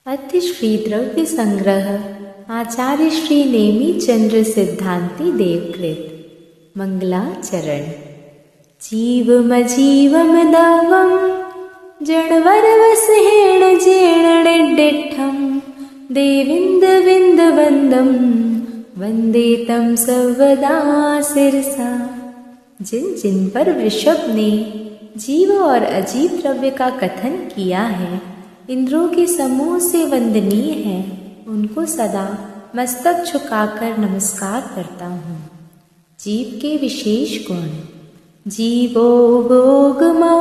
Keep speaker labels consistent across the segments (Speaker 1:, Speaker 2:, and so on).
Speaker 1: अति श्री द्रव्य संग्रह आचार्य श्री नेमी चंद्र सिद्धांति देवकृत मंगलाचरण। जीवम जीवम दवम जड़वर वसहेण जेण डिठम देविंद विंद वंदम वंदे तम सर्वदा सिरसा। जिन जिन पर वृषभ ने जीव और अजीव द्रव्य का कथन किया है, इंद्रों के समूह से वंदनीय है, उनको सदा मस्तक झुकाकर नमस्कार करता हूँ। जीव के विशेष गुण। जीवो भोगमो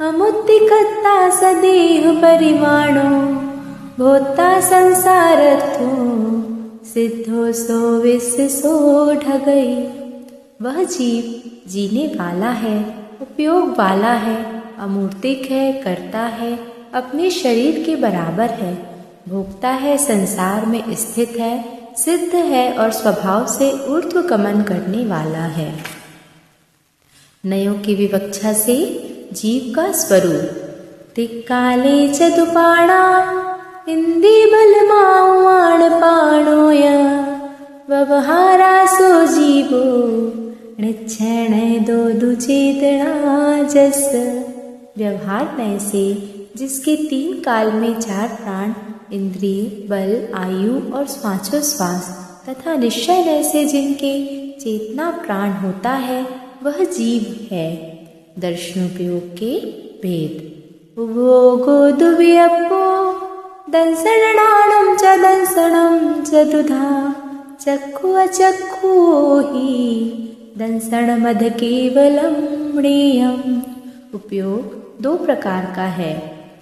Speaker 1: अमुत्तिकता सदेह परिमाणो भोक्ता संसारत्थो सिद्धो सो विससो ढगई। वह जीव जीने वाला है, उपयोग वाला है, अमूर्तिक है, करता है, अपने शरीर के बराबर है, भोगता है, संसार में स्थित है, सिद्ध है और स्वभाव से ऊर्ध्व गमन करने वाला है। नयों की विवक्षा से जीव का स्वरूप। तिक्काले चतुपाणा इंदी बलमाण पाणोय व्यवहारासो जीवो निक्षण दो दुचेतना जस। व्यवहार नय से जिसके 3 काल में 4 प्राण, इंद्रिय, बल, आयु और श्वासोश्वास तथा निश्चय नय से जिनके चेतना प्राण होता है, वह जीव है। दर्शनोपयोग के भेद। भोगो दुव्यपो दंसणाणम च दंसणम चतुधा चक्षु अचक्षु ही दंसण मध केवलम मृयम। उपयोग 2 प्रकार का है,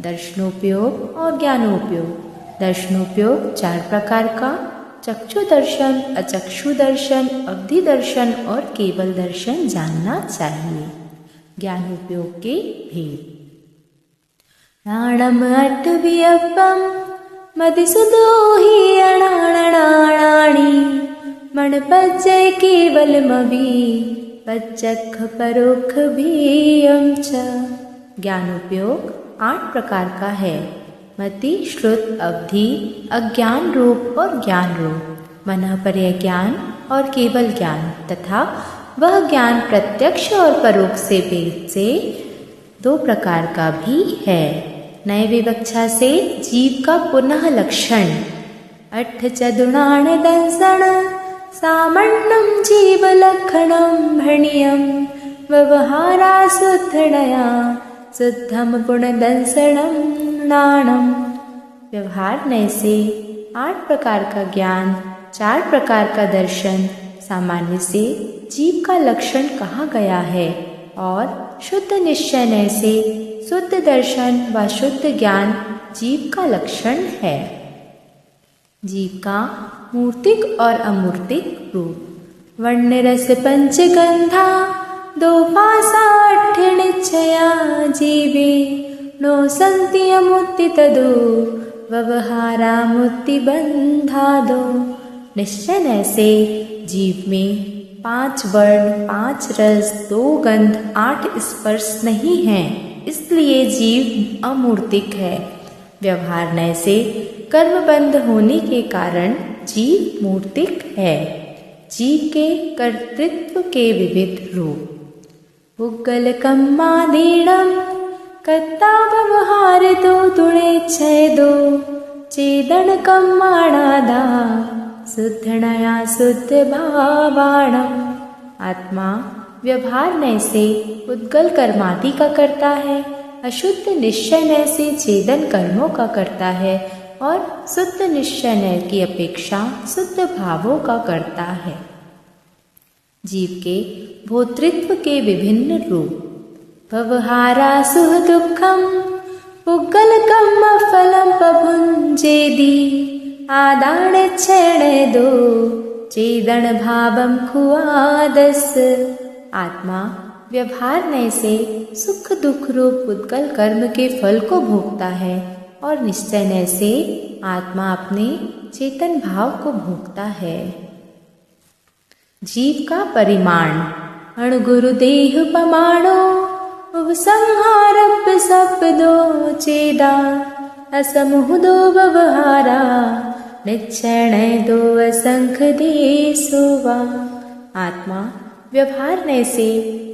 Speaker 1: दर्शनोपयोग और ज्ञानोपयोग। दर्शनोपयोग 4 प्रकार का, चक्षु दर्शन, अचक्षु दर्शन, अवधि दर्शन और केवल दर्शन जानना चाहिए। ज्ञानोपयोग के भेद। नाणम अट्टव्यपम मधुसूदो ही अणाणाणी मणपज्जय केवलमवि पच्चख परोक्ष भीयम च। ज्ञानोपयोग 8 प्रकार का है, मति, श्रुत, अवधि, अज्ञान रूप और ज्ञान रूप, मनःपर्य ज्ञान और केवल ज्ञान तथा वह ज्ञान प्रत्यक्ष और परोक्ष से वेद से 2 प्रकार का भी है। नए विवक्षा से जीव का पुनः लक्षण। अट्ठ चदुणाण दंसण सामण्णम जीव लक्षणम भणियम व्यवहारा शुद्धनया शुद्धम पुण्यदंसणम नाणम। व्यवहार नय से 8 प्रकार का ज्ञान, 4 प्रकार का दर्शन सामान्य से जीव का लक्षण कहा गया है और शुद्ध निश्चय नय से शुद्ध दर्शन व शुद्ध ज्ञान जीव का लक्षण है। जीव का मूर्तिक और अमूर्तिक रूप। वर्ण रस पंचगंधा दो पासाठ निश्चया जीवे नो संति अमुत्ति तदो व्यवहारा मुक्ति बंधा दो। निश्चय नय से जीव में 5 वर्ण, 5 रस, 2 गंध, 8 स्पर्श नहीं है, इसलिए जीव अमूर्तिक है। व्यवहार नय से कर्मबंध होने के कारण जीव मूर्तिक है। जीव के कर्तृत्व के विविध रूप। पुग्गल कम्मादीणम कत्ता व्यवहार दो दुणे छय दो चेदन कम्माणादा शुद्धनया शुद्ध भावाणम। आत्मा व्यवहार नय से उद्गल कर्मादि का करता है, अशुद्ध निश्चय नय से छेदन कर्मों का करता है और शुद्ध निश्चय नय की अपेक्षा शुद्ध भावों का करता है। जीव के भोक्तृत्व के विभिन्न रूप। व्यवहारा सुह दुखम पुग्गलकम फलम पभुंजेदी आदान क्षण दो चेदन भावम खुआदस। आत्मा व्यवहार नय से सुख दुख रूप उद्गल कर्म के फल को भोगता है और निश्चय नय से आत्मा अपने चेतन भाव को भोगता है। जीव का परिमाण। अणुगुरुदेह पमाणो उपसंहारप्य शब्दो चेदा असमूह दो व्यवहारा, निश्चय दो असंख्य देसुवा। आत्मा व्यवहार से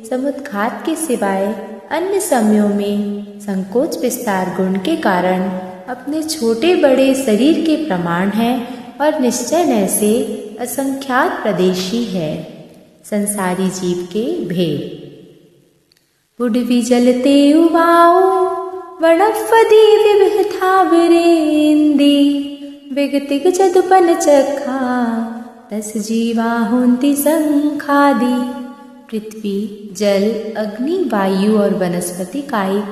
Speaker 1: समुद्घात के सिवाय अन्य समयों में संकोच विस्तार गुण के कारण अपने छोटे बड़े शरीर के प्रमाण है और निश्चय से असंख्यात प्रदेशी है। संसारी जीव के भेद। उडवी जलते उबाओ वणफदी विविहथा विरेंदी, विगतिग जदुपन चखा तस जीवा होंती संखादी। पृथ्वी, जल, अग्नि, वायु और वनस्पति कायिक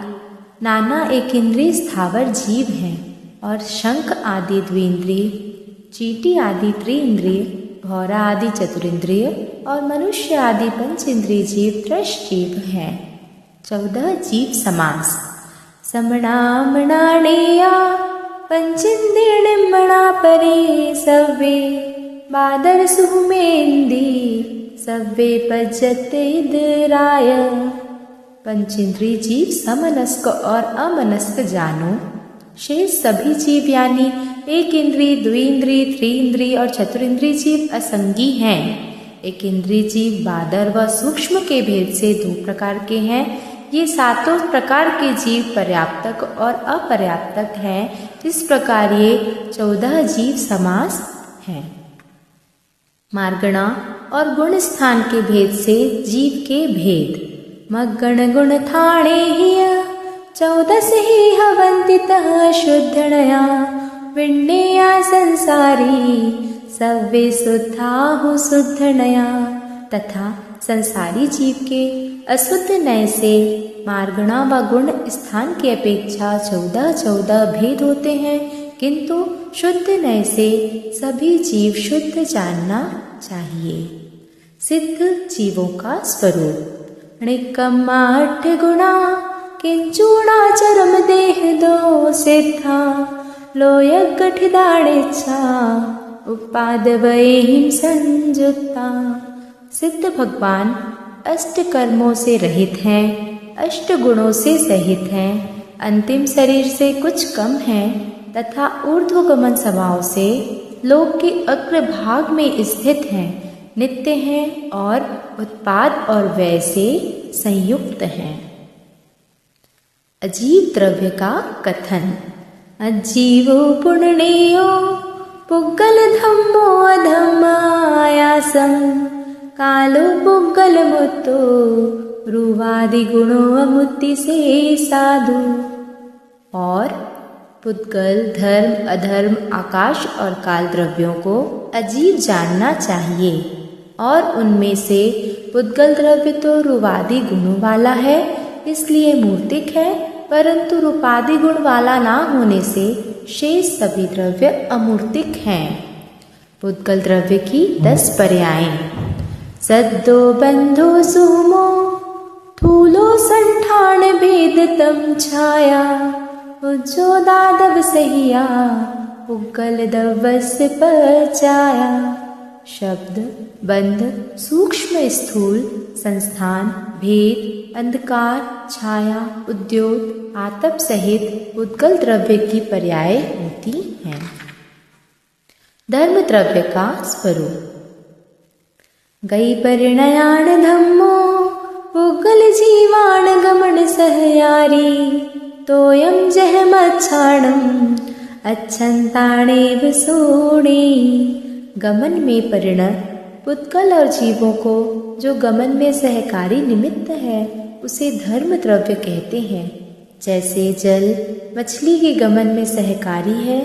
Speaker 1: नाना एक इंद्रिय स्थावर जीव हैं और शंख आदि द्विंद्रिय, चींटी आदि त्रिइंद्रिय, घोड़ा आदि चतुरिंद्रिय और मनुष्य आदि पंचेंद्रिय जीव त्रश जीव हैं। 14 जीव समास। समणामणाणेया पंचेंद्रिय निम्मणा परे, सव्वे बादर सुमेंदी, सव्वे पज्जते इदराय। पंचेंद्रिय जीव समनस्क और अमनस्क जानो। शेष सभी जीव यानी एक इंद्रिय, द्विइंद्रिय, त्रिइंद्रिय और चतुरिंद्रिय जीव असंगी हैं। एक इंद्रिय जीव बादर व सूक्ष्म के भेद से 2 प्रकार के हैं। ये 7 प्रकार के जीव पर्याप्तक और अपर्याप्तक हैं। इस प्रकार ये 14 जीव समास हैं। मार्गणा और गुण स्थान के भेद से जीव के भेद। मग्गण गुण थाणे हिय 14 ही हवंतितः शुद्धणया, विण्णेया संसारी सव्वे शुद्धाहु शुद्धणया। तथा संसारी जीव के अशुद्ध नय से मार्गणा व गुण स्थान की अपेक्षा 14 भेद होते हैं, किंतु शुद्ध नय से सभी जीव शुद्ध जानना चाहिए। सिद्ध जीवों का स्वरूप। णिक्कम्मा 8 गुणा, किंचूणा चरम देह 2 सिद्धा, लोय गठिदाणेच्छा उपाद वैहिम संयुक्ता। सिद्ध भगवान अष्ट कर्मों से रहित हैं, अष्ट गुणों से सहित हैं, अंतिम शरीर से कुछ कम हैं तथा ऊर्ध्वगमन स्वभाव से लोक के अग्रभाग में स्थित हैं, नित्य हैं और उत्पाद और व्यय से संयुक्त हैं। अजीव द्रव्य का कथन। अजीवो पुण्यो पुग्गल धम्मो अधम्मायासम, कालो पुग्गल मुत्तो रुवादि गुणो अमुत्ति से साधु। और पुद्गल, धर्म, अधर्म, आकाश और काल द्रव्यों को अजीव जानना चाहिए और उनमें से पुद्गल द्रव्य तो रुवादि गुणों वाला है, इसलिए मूर्तिक है, परंतु रूपादि गुण वाला ना होने से शेष सभी द्रव्य अमूर्तिक हैं। पुद्गल द्रव्य की 10 पर्यायें। सद्दो बंधो सुमो थूलो संठान भेद तम छाया, उज्जो दादव सहिया पुग्गल दवस पचाया। शब्द बंध, सूक्ष्म स्थूल, संस्थान, भेद, अंधकार, छाया, उद्योत, आतप सहित पुद्गल द्रव्य की पर्याय होती हैं। धर्म द्रव्य का स्वरूप। गई परिणयान धम्मो पुग्गल जीवान गमन सहयारी, तोयम जह मच्छाणम अच्छंताणेव सोणे। गमन में परिणत पुद्गल और जीवों को जो गमन में सहकारी निमित्त है उसे धर्म द्रव्य कहते हैं। जैसे जल मछली के गमन में सहकारी है,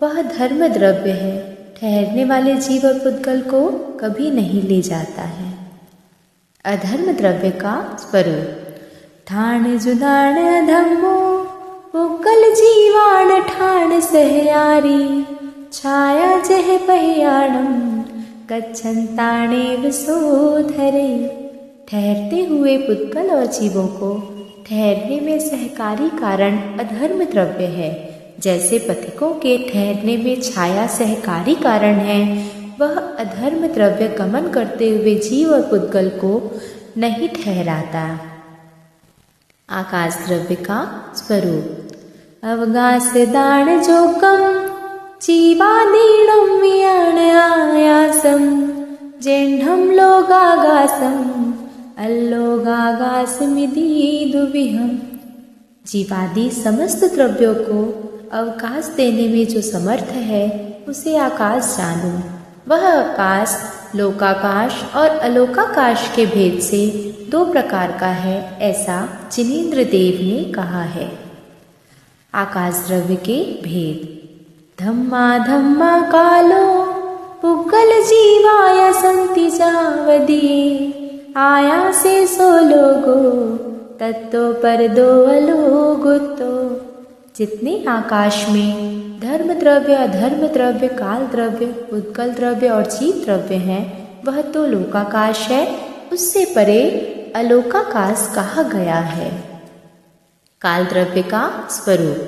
Speaker 1: वह धर्म द्रव्य है, ठहरने वाले जीव और पुद्गल को कभी नहीं ले जाता है। अधर्म द्रव्य का स्वरूप। ठाण जुदाण धम्मो पुग्गल जीवान ठाण सहयारी, छाया जह पहियाणम गच्छन्ताणेव सोधरे। ठहरते हुए पुद्गल और जीवों को ठहरने में सहकारी कारण अधर्म द्रव्य है। जैसे पथिकों के ठहरने में छाया सहकारी कारण है, वह अधर्म द्रव्य गमन करते हुए जीव और पुद्गल को नहीं ठहराता। आकाश द्रव्य का स्वरूप। अवगास दान जोकम जीवादीणं वियाण आयासम जेह्नं लोगागासम अल्लोगागासमिति दुविहम। जीवादि समस्त द्रव्यों को अवकाश देने में जो समर्थ है उसे आकाश जानो। वह आकाश लोकाकाश और अलोकाकाश के भेद से दो प्रकार का है, ऐसा जिनेंद्र देव ने कहा है। आकाश द्रव्य के भेद। धम्मा धम्मा कालो पुग्गल जीवाय संति जावदिये आयासे सो लोगो तत्तो पर दो अलोगुतो। जितने आकाश में धर्म द्रव्य अधर्म द्रव्य काल द्रव्य उद्गल द्रव्य और जीव द्रव्य हैं वह तो लोकाकाश है, उससे परे अलोकाकाश कहा गया है। काल द्रव्य का स्वरूप।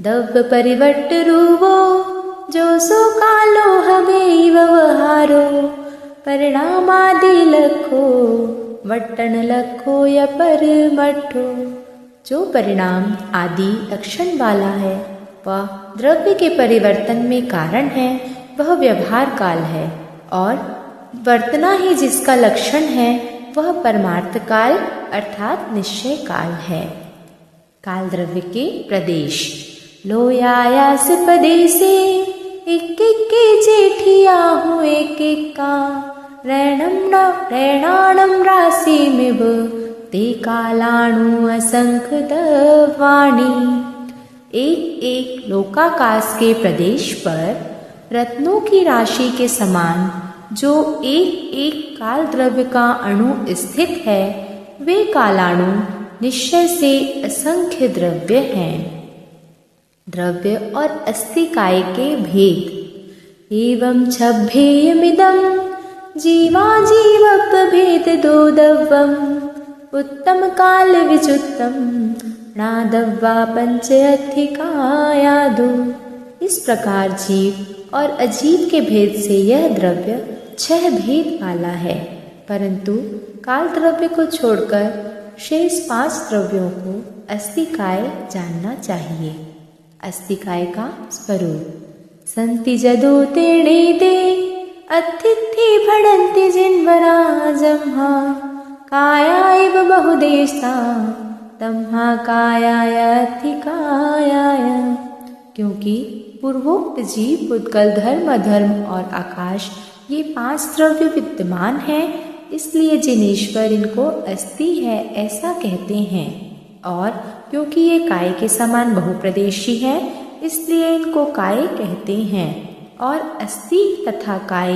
Speaker 1: दव्य परिवट्ट रूवो जो सो कालो हवे व्यवहारो परिणामादि लखो वट्टन लखो या परमठो। जो परिणाम आदि लक्षण वाला है वह द्रव्य के परिवर्तन में कारण है, वह व्यवहार काल है, और वर्तना ही जिसका लक्षण है वह परमार्थ काल अर्थात निश्चय काल है। काल द्रव्य के प्रदेश। लोयायास पदेशे एक के जेठिया हूँ एक का रैणाणम राशिमिव ते कालाणु असंख्य दवाणी। एक एक लोकाकाश के प्रदेश पर रत्नों की राशि के समान जो एक एक काल द्रव्य का अणु स्थित है वे कालाणु निश्चय से असंख्य द्रव्य हैं। द्रव्य और अस्थिकाय के भेद। एवं छभ्येयमिदं जीवा जीवप भेद दो दव्वम उत्तम काल विचुत्तम नादव्वा पंच अधिकायादो। इस प्रकार जीव और अजीव के भेद से यह द्रव्य 6 भेद वाला है, परंतु काल द्रव्य को छोड़कर शेष 5 द्रव्यों को अस्थिकाय जानना चाहिए। अस्थिकाय का स्वरूप। संति जदो तेणे दे अतिथि भणन्ति जिन्वराजम्हा काया इव बहुदेशा तम्हा कायाय अधिकायाय। क्योंकि पूर्वोक्त जीव पुद्गल धर्म अधर्म और आकाश ये 5 द्रव्य विद्यमान हैं, इसलिए जिनेश्वर इनको अस्थि है ऐसा कहते हैं, और क्योंकि ये काय के समान बहुप्रदेशी है इसलिए इनको काय कहते हैं, और अस्थि तथा काय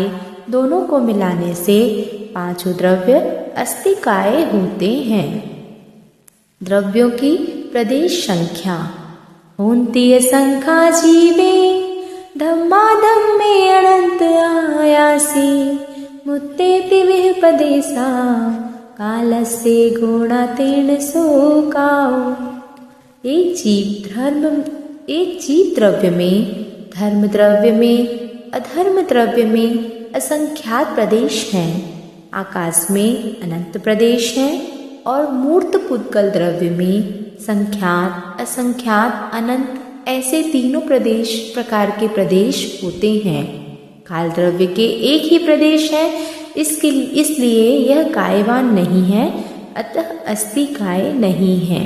Speaker 1: दोनों को मिलाने से 5 द्रव्य अस्थिकाय होते हैं। द्रव्यों की प्रदेश संख्या। होन्ति संख्या जीवे धम्मा धम्मे अनंत आयासी मुत्तेति विह पदेशा कालस्य गुणातेन सोकाओ। एक जीव द्रव्य में धर्म द्रव्य में अधर्म द्रव्य में असंख्यात प्रदेश हैं, आकाश में अनंत प्रदेश हैं, और मूर्त पुद्गल द्रव्य में संख्यात असंख्यात अनंत ऐसे तीनों प्रकार के प्रदेश होते हैं। काल द्रव्य के एक ही प्रदेश है, इसलिए यह कायवान नहीं है, अतः अस्थिकाय नहीं है।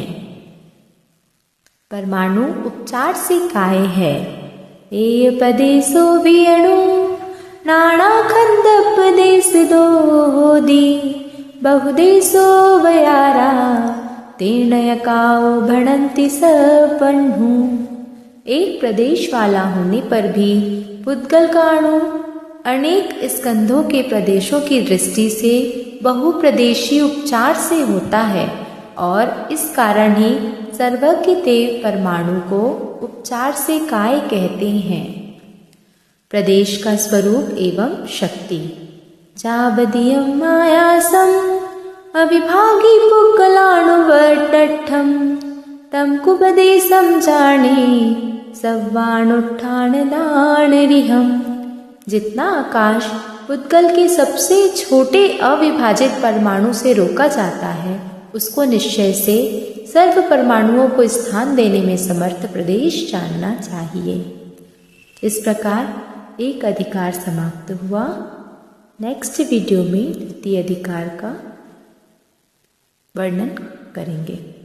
Speaker 1: परमाणु उपचार से काय है। एय पदेशो वियणु नाना खंदपदेश दो होदी बहुदेशो वयारा तेनयकाओ भणन्ति सपन्हु। एक प्रदेश वाला होने पर भी पुद्गल का अणु अनेक स्कंधों के प्रदेशों की दृष्टि से बहुप्रदेशी उपचार से होता है, और इस कारण ही सर्वज्ञ देव परमाणु को उपचार से काय कहते हैं। प्रदेश का स्वरूप एवं शक्ति। जावदीयं मायासम अविभागी पुग्गलाणुवर्टठम तम कुपदेशम जाने सव्वाणुत्थान दानरिहम। जितना आकाश पुद्गल के सबसे छोटे अविभाजित परमाणु से रोका जाता है उसको निश्चय से सर्व परमाणुओं को स्थान देने में समर्थ प्रदेश जानना चाहिए। इस प्रकार एक अधिकार समाप्त हुआ। नेक्स्ट वीडियो में द्वितीय अधिकार का वर्णन करेंगे।